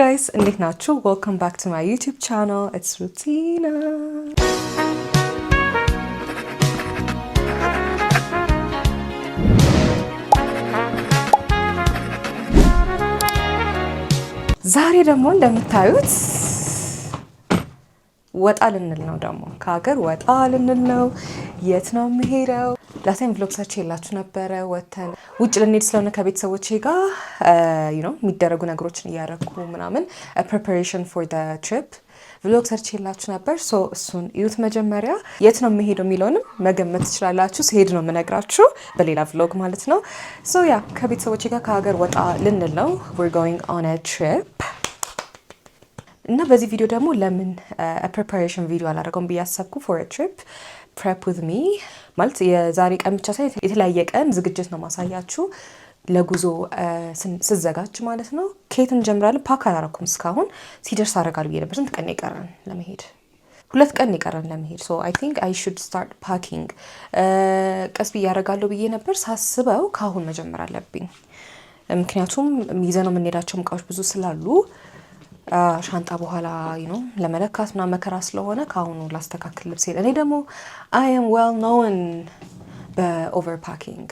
guys, እንዴት ናችሁ? Welcome back to my YouTube channel. It's Rutina. ዛሬ ደግሞ እንደምታዩት ወጣ ልንል ነው። ደግሞ ከሀገር ወጣ ልንል ነው። የት ነው የምሄደው? ላስታይም ቭሎግ ሰርች የላችሁ ነበረ። ወተን ውጭ ልንሄድ ስለሆነ ከቤተሰቦቼ ጋር የሚደረጉ ነገሮችን እያደረኩ ምናምን preparation for the trip ቭሎግ ሰርች የላችሁ ነበር። ሶ እሱን እዩት። መጀመሪያ የት ነው የምሄደው የሚለውንም መገመት ትችላላችሁ። ስሄድ ነው የምነግራችሁ በሌላ ቭሎግ ማለት ነው። ሶ ያ ከቤተሰቦቼ ጋር ከሀገር ወጣ ልንል ነው። we're going on a trip እና በዚህ ቪዲዮ ደግሞ ለምን preparation ቪዲዮ አላደረገውም ብዬ አሰብኩ። for a trip prep with me ማለት የዛሬ ቀን ብቻ ሳይሆን የተለያየ ቀን ዝግጅት ነው ማሳያችሁ ለጉዞ ስዘጋጅ ማለት ነው። ከየት እንጀምራለን? ፓክ አላረኩም እስካሁን። ሲደርስ አደርጋለሁ ብዬ ነበር። ስንት ቀን ይቀረን ለመሄድ? 2 ቀን ይቀረን ለመሄድ። so I think I should start packing ቀስ ብዬ አደርጋለሁ ብዬ ነበር። ሳስበው ካሁን መጀመር አለብኝ። ምክንያቱም ይዘነው የምንሄዳቸው እቃዎች ብዙ ስላሉ ሻንጣ በኋላ ለመለካት ምናምን መከራ ስለሆነ ካሁኑ ላስተካክል ልብስ። እኔ ደግሞ I am well known በኦቨርፓኪንግ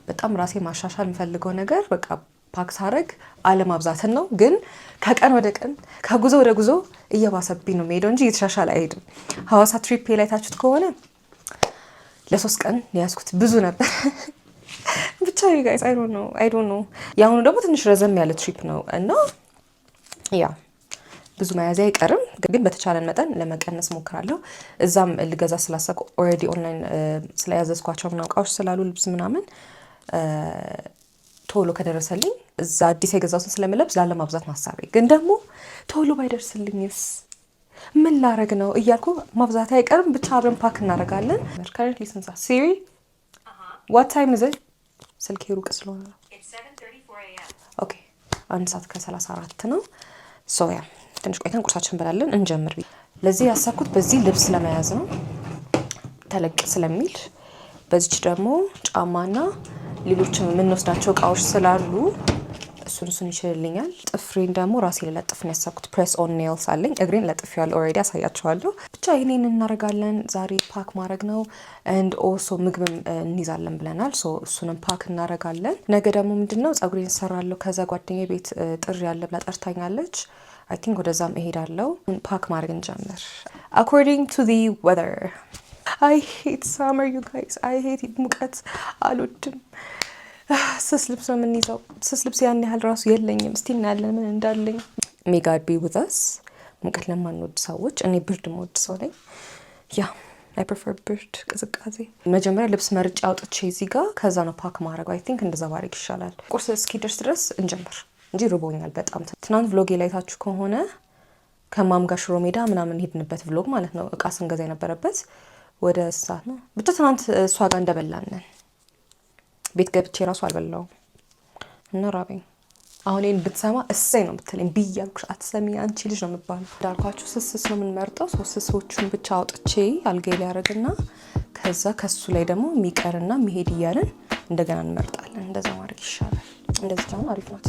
በጣም ራሴ ማሻሻል የምፈልገው ነገር በቃ ፓክ ሳረግ አለማብዛትን ነው። ግን ከቀን ወደ ቀን ከጉዞ ወደ ጉዞ እየባሰብኝ ነው የምሄደው እንጂ እየተሻሻለ አይሄድም። ሐዋሳ ትሪፕ ላይ ታችሁት ከሆነ ለ3 ቀን ያዝኩት ብዙ ነበር። ብቻ you guys I don't know ያሁኑ ደግሞ ትንሽ ረዘም ያለ ትሪፕ ነው እና ያ ብዙ መያዝ አይቀርም። ግን በተቻለን መጠን ለመቀነስ ሞክራለሁ። እዛም ልገዛ ስላሰብኩ ኦልሬዲ ኦንላይን ስለያዘዝኳቸው ምናምን እቃዎች ስላሉ ልብስ ምናምን ቶሎ ከደረሰልኝ እዛ አዲስ የገዛሁትን ስለምለብስ ላለማብዛት ማሳቤ። ግን ደግሞ ቶሎ ባይደርስልኝስ ምን ላረግ ነው እያልኩ ማብዛት አይቀርም። ብቻ አብረን ፓክ እናደርጋለን። currently since Siri what time is it? ስልኬ ሩቅ ስለሆነ ነው። It's 7:34 AM. Okay 1:34 ነው። ሶ ያ ትንሽ ቆይተን ቁርሳችን እንበላለን። እንጀምር። ለዚህ ያሳኩት በዚህ ልብስ ለመያዝ ነው ተለቅ ስለሚል። በዚች ደግሞ ጫማና ሌሎችም የምንወስዳቸው እቃዎች ስላሉ እሱን ይችልልኛል። ጥፍሬን ደግሞ ራሴ ለጥፍ ነው ያሳኩት። ፕሬስ ኦን ኔልስ አለኝ። እግሬን ለጥፌዋለሁ ኦልሬዲ አሳያችኋለሁ። ብቻ ይሄንን እናደርጋለን። ዛሬ ፓክ ማድረግ ነው። and also ምግብም እንይዛለን ብለናል። ሶ እሱንም ፓክ እናደርጋለን። ነገ ደግሞ ምንድነው ጸጉሬን እሰራለሁ። ከዛ ጓደኛዬ ቤት ጥሪ ያለ ብላ ጠርታኛለች። I think ወደዛም እሄዳለሁ። ፓክ ማድረግ እንጀምር። according to the weather I hate summer you guys. I hate ሙቀት አልወድም። ስስ ልብስ ነው የምንይዘው። ስስ ልብስ ያን ያህል ራሱ የለኝም። እስቲ እናያለን ምን እንዳለኝ። may God be with us ሙቀት ለማንወድ ሰዎች። እኔ ብርድ የምወድ ሰው ነኝ። ያ I prefer ብርድ ቅዝቃዜ። መጀመሪያ ልብስ መርጬ አውጥቼ እዚህ ጋር ከዛ ነው ፓክ ማድረግ። I think እንደዛ ባደርግ ይሻላል። ቁርስ እስኪደርስ ድረስ እንጀምር እንጂ ርቦኛል በጣም። ትናንት ቭሎግ ላይ ታችሁ ከሆነ ከማም ጋር ሽሮ ሜዳ ምናምን ሄድንበት ቭሎግ ማለት ነው። እቃ ስንገዛ የነበረበት ወደ ሰዓት ነው። ብቻ ትናንት እሷ ጋር እንደበላን ቤት ገብቼ ራሱ አልበላውም እና ራበኝ። አሁን ይሄን ብትሰማ እሰይ ነው የምትለኝ ብያልኩሽ። አትሰሚ አንቺ ልጅ ነው የምባለው። እንዳልኳችሁ ስስ ነው የምንመርጠው። ስሶቹን ብቻ አውጥቼ አልጋይ ላይ ያደርግና ከዛ ከሱ ላይ ደግሞ የሚቀርና የሚሄድ እያለን እንደገና እንመርጣለን። እንደዛ ማድረግ ይሻላል። እንደዚህ ደግሞ አሪፍ ናት።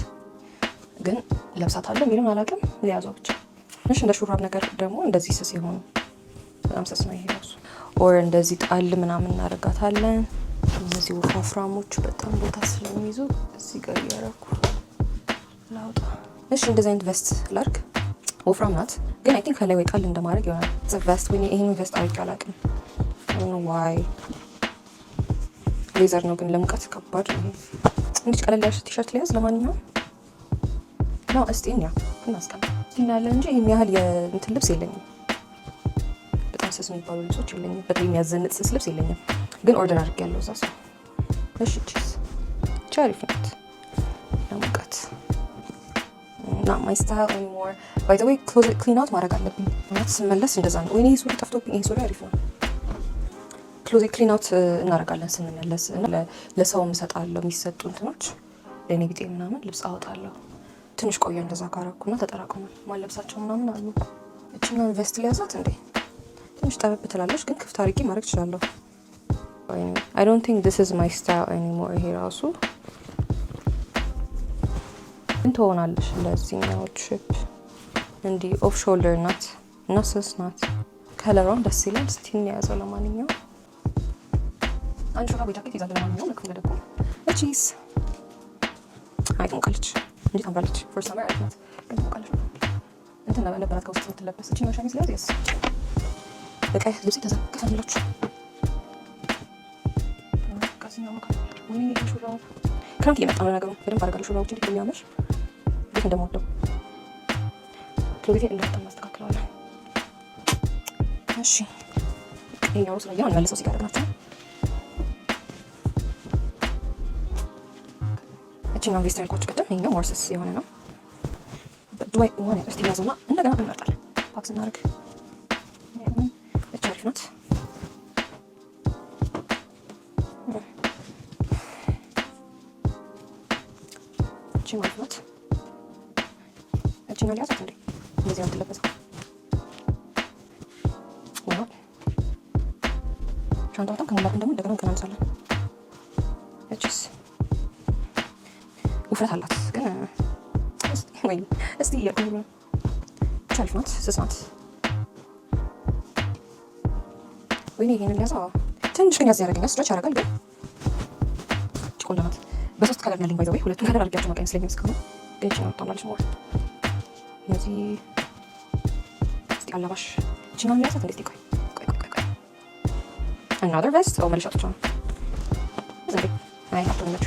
ግን ለብሳታለሁ የሚሉን አላውቅም። ሊያዘው ብቻ ትንሽ እንደ ሹራብ ነገር ደግሞ እንደዚህ ስስ የሆኑ በጣም ስስ ነው ይሄ ራሱ። ኦር እንደዚህ ጣል ምናምን እናደርጋታለን። እነዚህ ወፍራሞቹ በጣም ቦታ ስለሚይዙ እዚህ ጋር እያደረኩ ላውጣ። እሺ እንደዚህ አይነት ቬስት ላድርግ። ወፍራም ናት ግን አይ ቲንክ ከላይ ወይ ጣል እንደማድረግ ይሆናል። ቬስት ወይ ይሄን ቬስት አድርጌ አላውቅም። ዋይ ሌዘር ነው ግን ለሙቀት ከባድ ነው። እንዴት ቀለል ያለ ቲሸርት ሊያዝ። ለማንኛውም ነው እስቲ እናስቀምጥ እናያለን እንጂ ይሄን ያህል የእንትን ልብስ የለኝም። በጣም ስስ የሚባሉ ልብሶች የለኝም። በጣም የሚያዘንጥ ስስ ልብስ የለኝም። ግን ኦርደር አድርጌያለሁ እዛ ሰው። እሺ ቺስ አሪፍ ናት ለሙቀት። not my style anymore. by the way clean out ማድረግ አለብኝ ማለት ስመለስ እንደዛ ነው። ወይኔ ሱሪ ጠፍቶብኝ። ይሄ ሱሪ አሪፍ ነው። ክሎዜት ክሊን አውት እናደርጋለን ስንመለስ። ለሰውም እሰጣለሁ የሚሰጡ እንትኖች ለኔ ቢጤ ምናምን ልብስ አወጣለሁ። ትንሽ ቆየ እንደዛ ካረኩና ተጠራቅሞ ማለብሳቸው ምናምን አሉ። እቺና ቬስት ሊያዛት እንዴ ትንሽ ጠበብ ትላለች ግን ክፍት አድርጌ ማድረግ እችላለሁ። I don't think this is my style anymore። ይሄ ራሱ እንትን ትሆናለሽ ለዚህኛው ትሪፕ እንዲህ ኦፍ ሾልደር ናት እና ስስ ናት። ከለሯም ደስ ይላል። እስቲ እንያዘው። ለማንኛውም አንድ ሹራብ ጃኬት ይዛል። ለማንኛውም ለክፍለ ደግሞ እቺስ አይተንቀልች እንዴት ታምራለች። ፎር ሰመር አይነት ናት ግን ታውቃለች እንትን ነበራት ከውስጥ የምትለበስ እቺ ሸሚዝ ላይ ያስ በቀይ ልብስ ተዘከፈላችሁ ክረምት እየመጣ ነው ነገሩ። በደንብ አደርጋለሁ ሹራቦች እንዴት የሚያምር ቤት እንደምወደው ክሎቴ እንዳይጠማ ማስተካከለዋለሁ። እሺ ይሄኛው ስለያ መልሰው ሲጋደናቸው እቺኛው ቬስተርን ኮች ቀደም ይሄኛው ሞርስስ የሆነ ነው። ዱባይ ዋን እስቲ ያዘውና እንደገና እንመርጣለን። ፓክስ እናደርግ። እቺ አሪፍ ናት። እቺ ማለት ናት። እቺ ነው ሊያዛት እንዴ እንደዚህ ነው የምትለበሰው። ዋው ሻንጣው በጣም ከሞላ ደግሞ እንደገና እንቀናንሳለን። እቺስ ውፍረት አላት ግን እስቲ እያልኩ ነው። እቺ አሪፍ ናት። ስስ ናት። ወይኔ ይሄንን ሊያዛ ትንሽ ግን ያዝ ያደርገኛል። ስትሬች ያደርጋል ግን እቺ ቆንጆ ናት። በሶስት ከለር ያለኝ ባይዘው ሁለቱን ከለር አድርጌያቸው መቀየም ስለኝ እስካሁን ግን እቺ ነው ታምራለች። ሞር እነዚህ እስቲ አላባሽ እቺ ነው ሊያዛት እንዴት ቆይ another vest او መልሻ ተቻለ ዘንዴ አይ አጥቶ ነው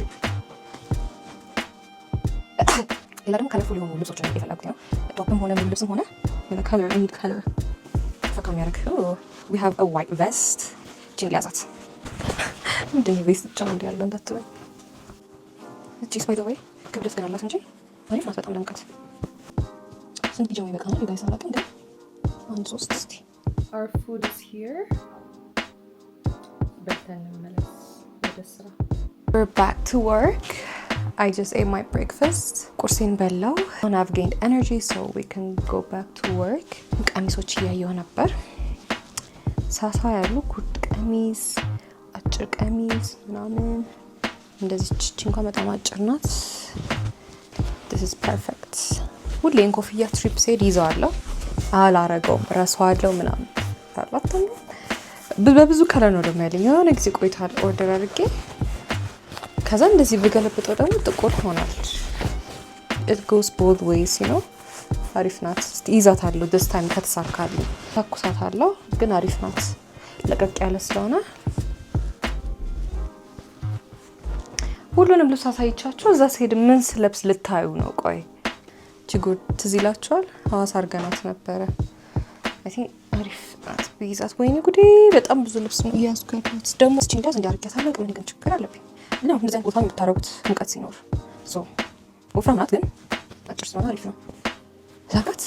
ሌላ ደግሞ ከለርፉል የሆኑ ልብሶችን ነው የፈለኩት ነው። ቶፕም ሆነ ልብስም ሆነ የሆነ ከለር ኒድ ከለር ፈካም ያደርግ we have a white vest እቺን ሊያዛት ምንድን ነው ቬስት ብቻ እንደ ያለው እንዳትበል። እቺስ ባይ ዘ ወይ ክብደት ግን አላት እንጂ አሪፍ ናት በጣም ለምቀት። ስንት ቢጃማ ይበቃናል? ጋይስ አላውቅም ግን አንድ ሶስት እስቲ our food is here በተን መለስ ወደ ስራ we're back to work. I just ate my breakfast. ቁርሴን በላው. I've gained energy so we can go back to work. ቀሚሶች እያየሁ ነበር። ሳሳ ያሉ ኩርት ቀሚስ፣ አጭር ቀሚስ ምናምን እንደዚህ ቺቺ እንኳን በጣም አጭር ናት። This is perfect. ሁሌን ኮፍያ ትሪፕ ስሄድ ይዘዋለሁ። አላረገውም ረሳዋለሁ ምናምን ታላተም በብዙ ከለር ነው ደግሞ ያለኝ። የሆነ ጊዜ ቆይቷል ኦርደር አድርጌ ከዛ እንደዚህ ብገለብጠው ደግሞ ጥቁር ሆናል። it goes both ways you know አሪፍ ናት። እስቲ ይዛታለሁ this time ከተሳካልኝ ታኩሳታለሁ ግን አሪፍ ናት። ለቀቅ ያለ ስለሆነ ሁሉንም ልብስ አሳይቻችሁ እዛ ስሄድ ምን ስለብስ ልታዩ ነው? ቆይ ችግር ትዝ ይላችኋል? ሐዋሳ አድርገናት ነበረ። I think አሪፍ ናት ብይዛት። ወይኔ ጉዴ በጣም ብዙ ልብስ ነው እያዝኩ ያለሁት። ደግሞ እስኪ እንዳዝ እንዲያርጋታለሁ ምን ግን ችግር አለብኝ እና እንደዚህ አይነት ቦታ የምታረጉት ሙቀት ሲኖር ሶ ወፍራም ናት ግን አጭር ስለሆነ አሪፍ ነው። ዛጋት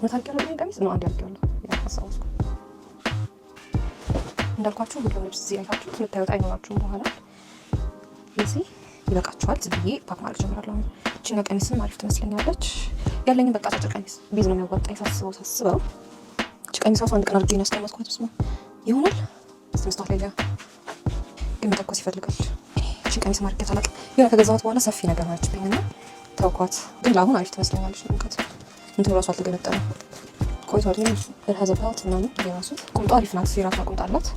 መታቂያለሁ ግን ቀሚስ ነው አንድ ያርጋለሁ ያሳውስኩ እንዳልኳችሁ ሁሉ ልብስ እዚህ አይታችሁ የምታዩት አይኖራችሁም በኋላ እዚህ ይበቃችኋል። ዝም ብዬ ፓክ ማድረግ ጀምራለሁ። እቺና ቀሚስም አሪፍ ትመስለኛለች። ያለኝን በቃ አጭር ቀሚስ ቢዝ ነው የሚያዋጣኝ ሳስበው እቺ ቀሚስ አንድ ቀን አድርጌ ነው ያስቀመጥኩት። ስማ ይሆናል ስመስታት ላይ ግን መተኮስ ይፈልጋል። እቺ ቀሚስ ማድረግ ታላቅ የሆነ ከገዛሁት በኋላ ሰፊ ነገር ማለችብኝና ተውኳት። ግን ለአሁን አሪፍ ትመስለኛለች። እንከት እንትን ራሱ አልተገነጠለም ቆይቷል። ግን እርሃዘባት ምናምን የራሱ ቁምጣ አሪፍ ናት። የራሷ ቁምጣ አላት።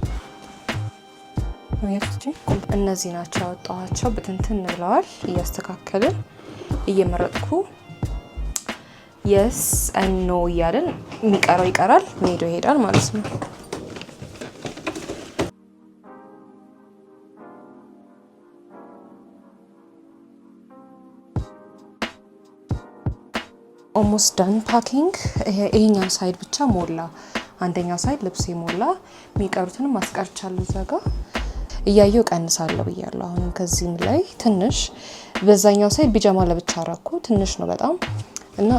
እነዚህ ናቸው ያወጣኋቸው። ብትንትን ብለዋል። እያስተካከልን እየመረጥኩ የስ ኖ እያልን የሚቀረው ይቀራል፣ ሜዶ ይሄዳል ማለት ነው። ኦልሞስት ዳን ፓኪንግ። ይሄኛው ሳይድ ብቻ ሞላ፣ አንደኛው ሳይድ ልብሴ ሞላ። የሚቀሩትንም ማስቀርቻለሁ እዛ ጋር እያየው ቀንሳለሁ ብያለሁ። አሁን ከዚህም ላይ ትንሽ በዛኛው ሳይድ ቢጃማ ለብቻ አረኩ። ትንሽ ነው በጣም እና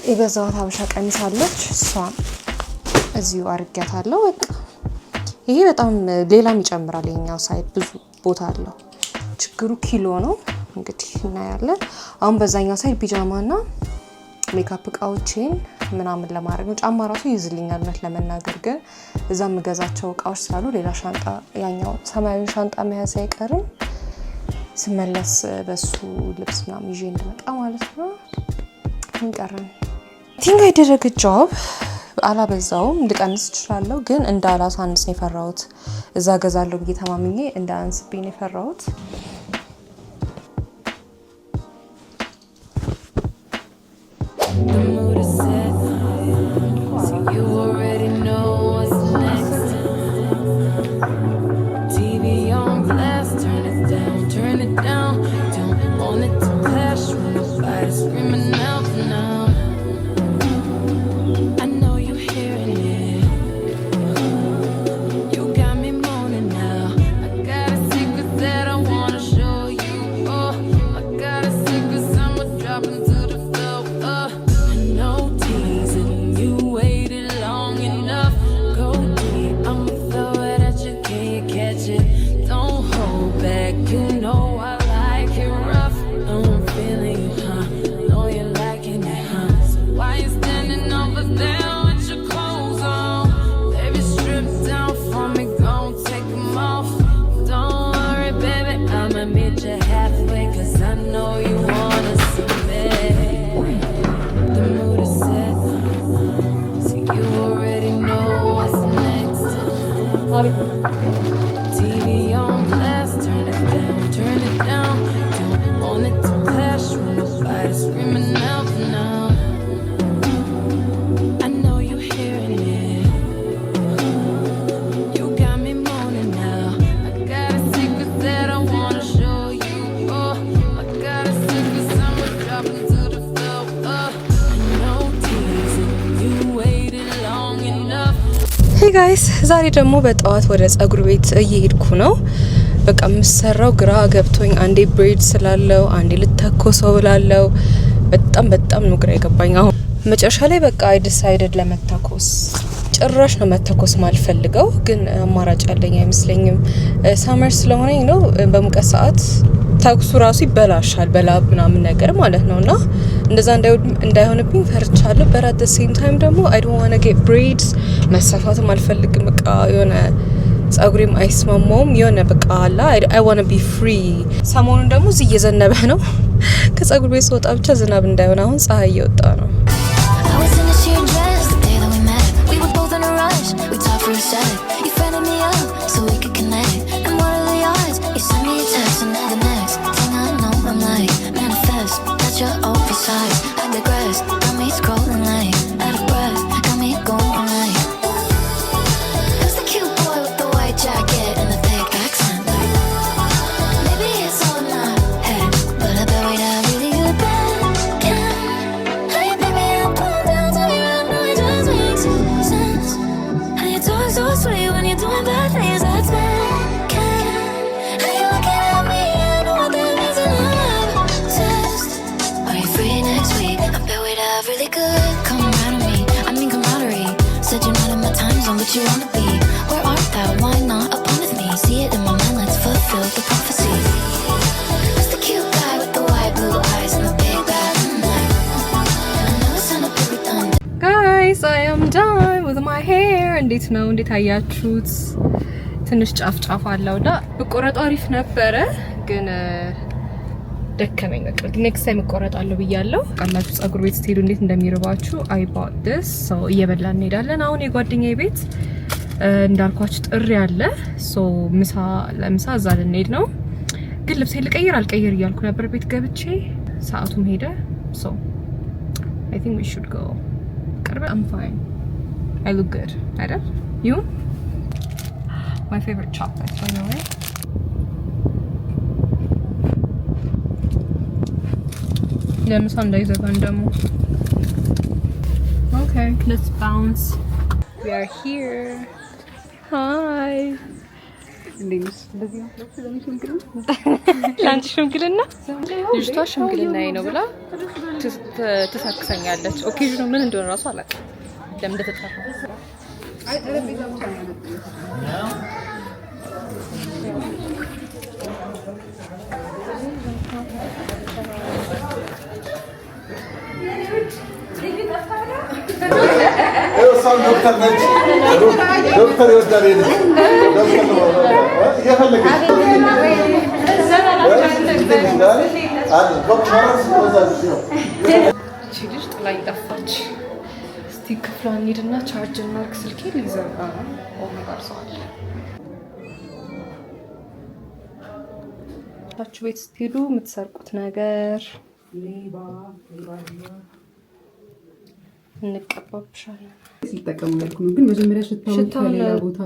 የገዛኋት ሀበሻ ቀሚስ አለች እሷን እዚሁ አርጊያታለሁ። በቃ ይሄ በጣም ሌላም ይጨምራል። ይሄኛው ሳይድ ብዙ ቦታ አለው። ችግሩ ኪሎ ነው እንግዲህ እናያለን። አሁን በዛኛው ሳይድ ቢጃማና ሜካፕ እቃዎችን ምናምን ለማድረግ ነው። ጫማ ራሱ ይዝልኛል እውነት ለመናገር ግን እዛ የምገዛቸው እቃዎች ስላሉ ሌላ ሻንጣ ያኛው ሰማያዊ ሻንጣ መያዝ አይቀርም። ስመለስ በሱ ልብስ ምናምን ይዤ እንድመጣ ማለት ነው። እንቀረን ቲንክ አይደረግ ጆብ አላበዛውም። እንድቀንስ እችላለሁ ግን እንዳላሳንስ ነው የፈራሁት። እዛ ገዛለሁ ብዬ ተማምኜ እንዳንስብኝ ነው የፈራሁት። ጋይስ ዛሬ ደግሞ በጠዋት ወደ ጸጉር ቤት እየሄድኩ ነው። በቃ የምሰራው ግራ ገብቶኝ አንዴ ብሬድ ስላለው አንዴ ልተኮሰው ብላለው በጣም ነው ግራ የገባኝ። አሁን መጨረሻ ላይ በቃ አይ ዲሳይድድ ለመተኮስ ጭራሽ ነው መተኮስ ማልፈልገው ግን አማራጭ ያለኝ አይመስለኝም። ሳመር ስለሆነ ነው በሙቀት ሰዓት ተኩሱ ራሱ ይበላሻል በላብ ምናምን ነገር ማለት ነውና እንደዛ እንዳይሆንብኝ ፈርቻለሁ። በት ሴም ታይም ደግሞ አይ ዶንት ዋና ጌት ብሬድስ መሰፋትም አልፈልግም። በቃ የሆነ ጸጉሬም አይስማማውም የሆነ በቃ አላ አይ ዋና ቢ ፍሪ። ሰሞኑን ደግሞ እዚህ እየዘነበ ነው። ከጸጉር ቤት ስወጣ ብቻ ዝናብ እንዳይሆን አሁን ፀሐይ እየወጣ ነው። You wanna be where art thou? Why not upon with me? See it in my mind, let's fulfill the prophecy. Who's the cute guy with the white blue eyes and the big bad night? And I know it's not a bit redundant. Guys, I am done with my hair. እንዴት ነው እንዴት አያችሁት? ትንሽ ጫፍ አለውና በቆረጥ አሪፍ ነበረ ግን ደከመኝ። በቃ ኔክስት ታይም እቆረጣለሁ ብያለሁ። ቃላችሁ ጸጉር ቤት ስትሄዱ እንዴት እንደሚርባችሁ አይ ባውት ዲስ ሶ እየበላን እንሄዳለን። አሁን የጓደኛዬ ቤት እንዳልኳችሁ ጥሪ አለ። ሶ ለምሳ እዛ ልንሄድ ነው። ግን ልብሴ ልቀይር አልቀይር እያልኩ ነበር ቤት ገብቼ ሰዓቱም ሄደ። ሶ I think we should go. I'm fine. I look good. አይደል? You? My favorite chocolate, by the way. ለምሳ እንዳይዘጋን ደግሞ Okay, let's bounce. We are here. Hi. ላንቺ ሽምግልና ልጅቷ ሽምግልናዬ ነው ብላ ትሳክሰኛለች። ኦኬዥኑ ምን እንደሆነ ራሱ አላውቅም ለምን እንደተጠራ። አይ ጠረጴዛ ብቻ ነው እሷም ዶክተር ነች። ዶክተር ይወዳል ይሄ ልጅ ጥላኝ ጠፋች። እስቲ ክፍሏን እንሂድና ቻርጅ እናድርግ። ስልኬ ሊዘጋ ነው። ኦሜ ጋርሰዋል። ታችሁ ቤት ስትሄዱ የምትሰርቁት ነገር እንቀባብሻለን። ሲጠቀሙ ያልኩ ነው። ግን መጀመሪያ ሽታውን ከሌላ ቦታ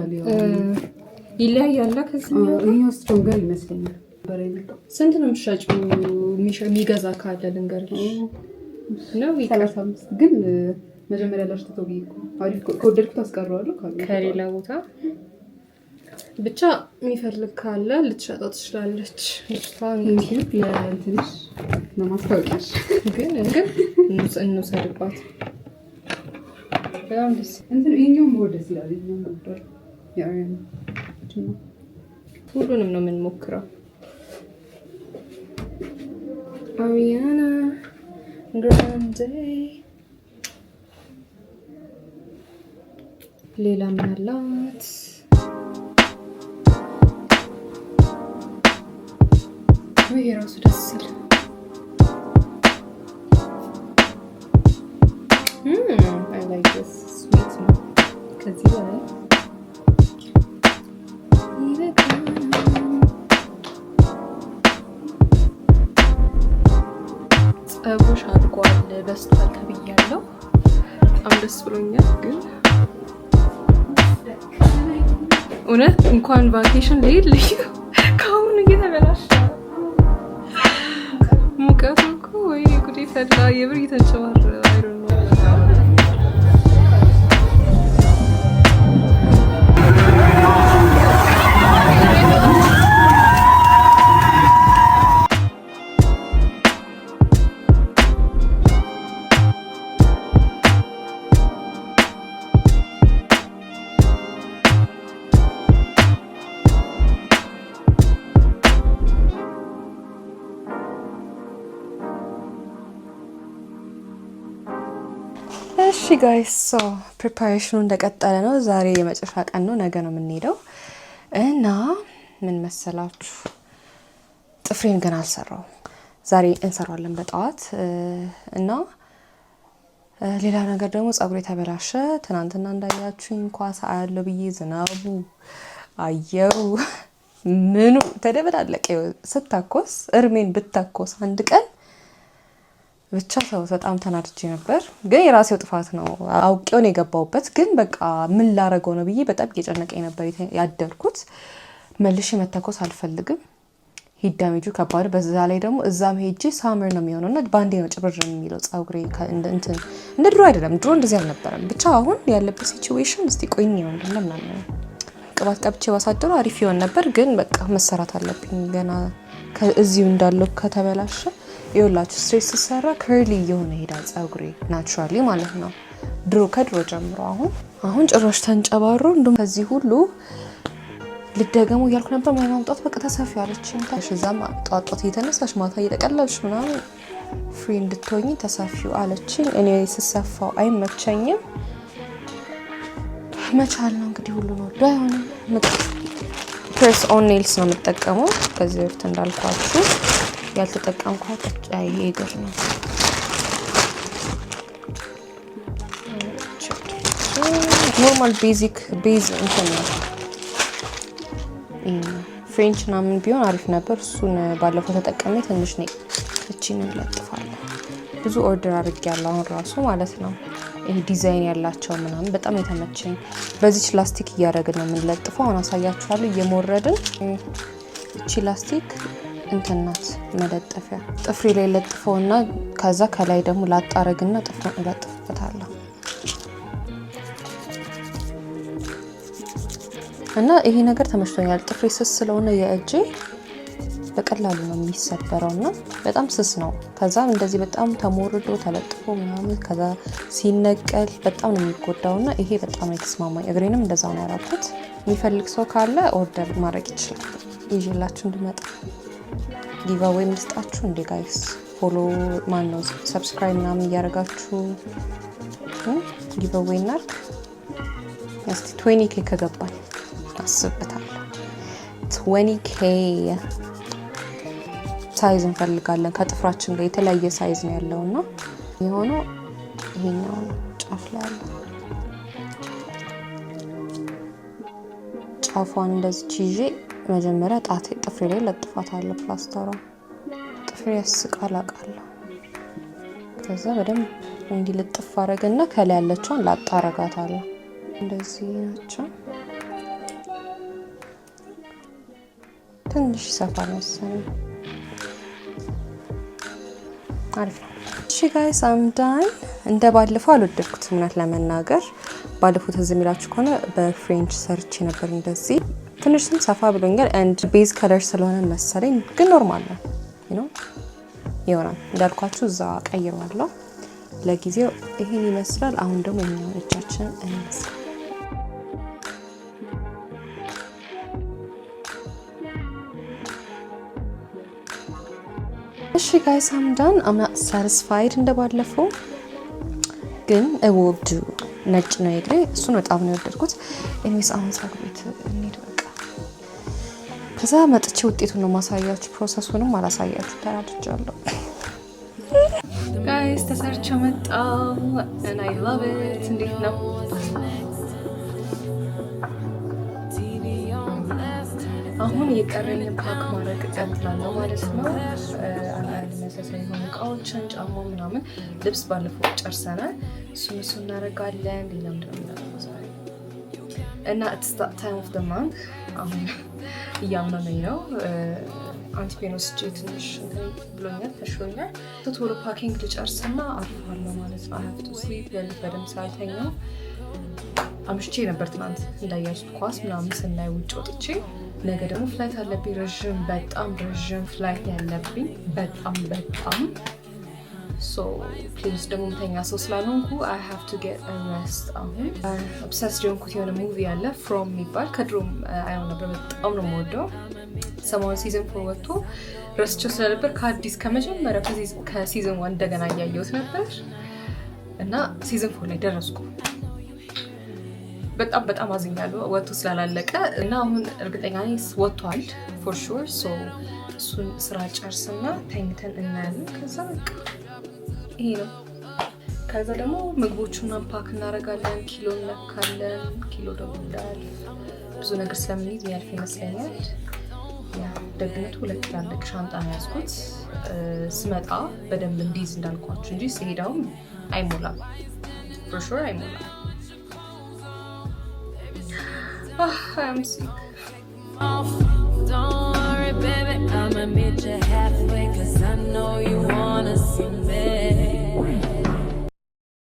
ይለያያል። ከዚህኛው ስትሮንገር ይመስለኛል። ስንት ነው የምትሻጪው? የሚገዛ ካለ ልንገርሽ ነው 35 ግን መጀመሪያ ላሽተው ቢይኩ አሪፍ ከወደድኩት አስቀረዋለሁ ከሌላ ቦታ ብቻ የሚፈልግ ካለ ልትሸጠው ትችላለች። ዩቲዩብ ለእንትንሽ ለማስታወቂያሽ ግን እንውሰድባት። በጣም ደስ እንትን ይሄኛው ወደስ ይላል። ይሄኛው ወደር ያያን ሁሉንም ነው የምንሞክረው። አሪያና ግራንዴ ሌላ ምን አላት? ወይ ራሱ ደስ ይላል። I like this sweet ነው። ከዚህ በላይ ጸጉርሽ አድጓል በስቷል ተብያለሁ። በጣም ደስ ብሎኛል። ግን እውነት እንኳን ቫኬሽን ልሄድ ልዩ ከአሁኑ እየተበላሸ ሙቀቱ እኮ ወይ ጉዴ ፈላ። የብር እየተንጨባረ አይሮን ነው። እሺ ጋይስ ፕሪፓሬሽኑ እንደቀጠለ ነው። ዛሬ የመጨረሻ ቀን ነው። ነገ ነው የምንሄደው እና ምን መሰላችሁ ጥፍሬን ገና አልሰራው። ዛሬ እንሰራዋለን በጠዋት እና ሌላ ነገር ደግሞ ጸጉሬ ተበላሸ። ትናንትና እንዳያችሁኝ ኳስ አያለው ብዬ ዝናቡ አየው ምኑ ተደበላለቀ። ስታኮስ እርሜን ብታኮስ አንድ ቀን ብቻ ሰው በጣም ተናድጄ ነበር። ግን የራሴው ጥፋት ነው። አውቄው ነው የገባውበት። ግን በቃ ምን ላረገው ነው ብዬ በጣም እየጨነቀኝ ነበር ያደርኩት። መልሼ መተኮስ አልፈልግም። ሂዳሜጁ ከባድ። በዛ ላይ ደግሞ እዛም ሄጄ ሳመር ነው የሚሆነውና ባንዴ ነው ጭብር የሚለው ጸጉሬ። እንደ ድሮ አይደለም። ድሮ እንደዚህ አልነበረም። ብቻ አሁን ያለበት ሲቹዌሽን እስቲ ቆይኝ ነው እንደምናምን ቅባት ቀብቼ ባሳደሩ አሪፍ ይሆን ነበር። ግን በቃ መሰራት አለብኝ ገና እዚሁ እንዳለው ከተበላሸ ይኸውላችሁ ስትሬት ሲሰራ ከርሊ እየሆነ ሄዳል ጸጉሬ ናቹራሊ ማለት ነው። ከድሮ ጀምሮ አሁን ጭራሽ ተንጨባሮ እንደውም ከዚህ ሁሉ ልደገሙ እያልኩ ነበር። ማውጣት በቃ ተሰፊ አለችኝ። እዛም ጧጧት እየተነሳሽ ማታ እየጠቀለልሽ ምናምን ፍሪ እንድትሆኝ ተሰፊው አለችኝ። እኔ ስሰፋው አይመቸኝም። መቻል ነው እንግዲህ ሁሉ ነው አይሆንም። ፕሬስ ኦን ኔልስ ነው የምጠቀመው። ከዚህ በፊት እንዳልኳችሁ ያልተጠቀምኳት ይሄ እግር ነው። ኖርማል ቤዝ እንትን ነው። ፍሬንች ምናምን ቢሆን አሪፍ ነበር። እሱን ባለፈው ተጠቀሜ ትንሽ ነው። እቺን እንለጥፋለን። ብዙ ኦርደር አድርጌያለሁ አሁን ራሱ ማለት ነው። ይሄ ዲዛይን ያላቸው ምናምን በጣም የተመቸኝ። በዚች ላስቲክ እያደረግን ነው የምንለጥፈው። አሁን አሳያችኋለሁ እየሞረድን። እቺ ላስቲክ እንትናት መለጠፊያ ጥፍሬ ላይ ለጥፈውና ከዛ ከላይ ደግሞ ላጣረግና ጥፍሩን እለጥፍበታለሁ። እና ይሄ ነገር ተመችቶኛል። ጥፍሬ ስስ ስለሆነ የእጄ በቀላሉ ነው የሚሰበረውና በጣም ስስ ነው። ከዛ እንደዚህ በጣም ተሞርዶ ተለጥፎ ምናምን ከዛ ሲነቀል በጣም ነው የሚጎዳውና ይሄ በጣም ነው የተስማማኝ። እግሬንም እንደዛው ነው ያደረኩት። የሚፈልግ ሰው ካለ ኦርደር ማድረግ ይችላል። ይዤላችሁ እንድመጣ ጊቫዌይ እንድስጣችሁ እንዴ ጋይስ። ፎሎ ማነው ሰብስክራይብ ምናምን እያደረጋችሁ ጊቫዌይ እናድርግ። እስቲ 20k ከገባን አስብበታለሁ። 20k ሳይዝ እንፈልጋለን። ከጥፍራችን ጋር የተለያየ ሳይዝ ነው ያለውና የሆነው ይሄኛው ጫፍ ላይ አለ። ጫፏን እንደዚህ ይዤ መጀመሪያ ጣቴ ጥፍሬ ላይ ለጥፋታለሁ። ፕላስተሯ ጥፍሬ ያስቃል አውቃለሁ። ከዛ በደንብ እንዲህ ልጥፍ አረግና ከላይ ያለችውን ላጣረጋታለሁ። እንደዚህ ናቸው። ትንሽ ሰፋር መሰለኝ። አሪፍ ነው። እሺ ጋይስ አምዳን እንደ ባለፈው አልወደድኩትም እውነት ለመናገር። ባለፈው ትዝ የሚላችሁ ከሆነ በፍሬንች ሰርች ነበር እንደዚህ ትንሽም ሰፋ ብሎኛል። አንድ ቤዝ ከለር ስለሆነ መሰለኝ ግን ኖርማል ነው ይሆናል። እንዳልኳችሁ እዛ ቀይረዋለሁ። ለጊዜው ይሄን ይመስላል። አሁን ደግሞ የኛው እጃችን እንመስል። እሺ ጋይስ አምዳን አምና ሳቲስፋይድ እንደባለፈው ግን እወዱ ነጭ ነው የግሬ እሱን በጣም ነው የወደድኩት። ኤኒዌይስ አሁን ፀጉር ቤት እንሂድ በቃ። ከዛ መጥቼ ውጤቱን ነው ማሳያችሁ። ፕሮሰሱንም አላሳያችሁ ተራድጃለሁ። ጋይስ ተሰርቼ መጣሁ and I love it። እንዴት ነው? አሁን የቀረኝ ፓክ ማድረግ እቀጥላለሁ ማለት ነው። አንዳንድ መሰረታዊ የሆኑ እቃዎችን ጫማ ምናምን ልብስ ባለፈው ጨርሰናል። እሱን እናደርጋለን። ሌላም ደግሞ እና it's that time of the month አሁን እያመመኝ ነው። አንቲፔኖስ ትንሽ ብሎኛል ተሽሎኛል። ቶሎ ፓኪንግ ልጨርስና አርፋለሁ ማለት ነው። አይ ሃቭ ቱ ስሊፕ በደንብ ሳልተኛው አምሽቼ ነበር ትናንት እንዳያችሁት ኳስ ምናምን ስናይ ውጭ ወጥቼ። ነገ ደግሞ ፍላይት አለብኝ፣ በጣም ረዥም ፍላይት ያለብኝ በጣም ሶ ፕሊዝ ደግሞ ምተኛ ሰው ስላልሆንኩ አይ ሃቭ ቱ ጌት አ ሬስት። አሁን ኦብሰስድ የሆንኩት የሆነ ሙቪ አለ ፍሮም የሚባል ከድሮም አየው ነበር፣ በጣም ነው የምወደው። ሰሞኑን ሲዝን 4 ወጥቶ ረስቼው ስለነበር ከአዲስ ከመጀመሪያ ከሲዝን 1 እንደገና እያየሁት ነበር እና ሲዝን 4 ላይ ደረስኩ። በጣም አዝኛለሁ ወጥቶ ስላላለቀ እና አሁን እርግጠኛ ነኝ ወጥቷል ፎር ሹር። ሶ እሱን ስራ ጨርስና ተኝተን እናያለን። ከዛ በቃ ይሄ ነው። ከዛ ደግሞ ምግቦቹን አንፓክ እናደርጋለን፣ ኪሎ እንለካለን። ኪሎ ደግሞ እንዳያልፍ ብዙ ነገር ስለምንይዝ ያልፍ ይመስለኛል። ያ ደግነቱ 2 ትላልቅ ሻንጣ ነው ያዝኩት ስመጣ በደንብ እንዲይዝ እንዳልኳችሁ እንጂ ሲሄዳውም አይሞላም ፎር ሹር አይሞላም። I'm sick. Don't worry, baby, I'ma meet you halfway, 'cause I know you wanna see me.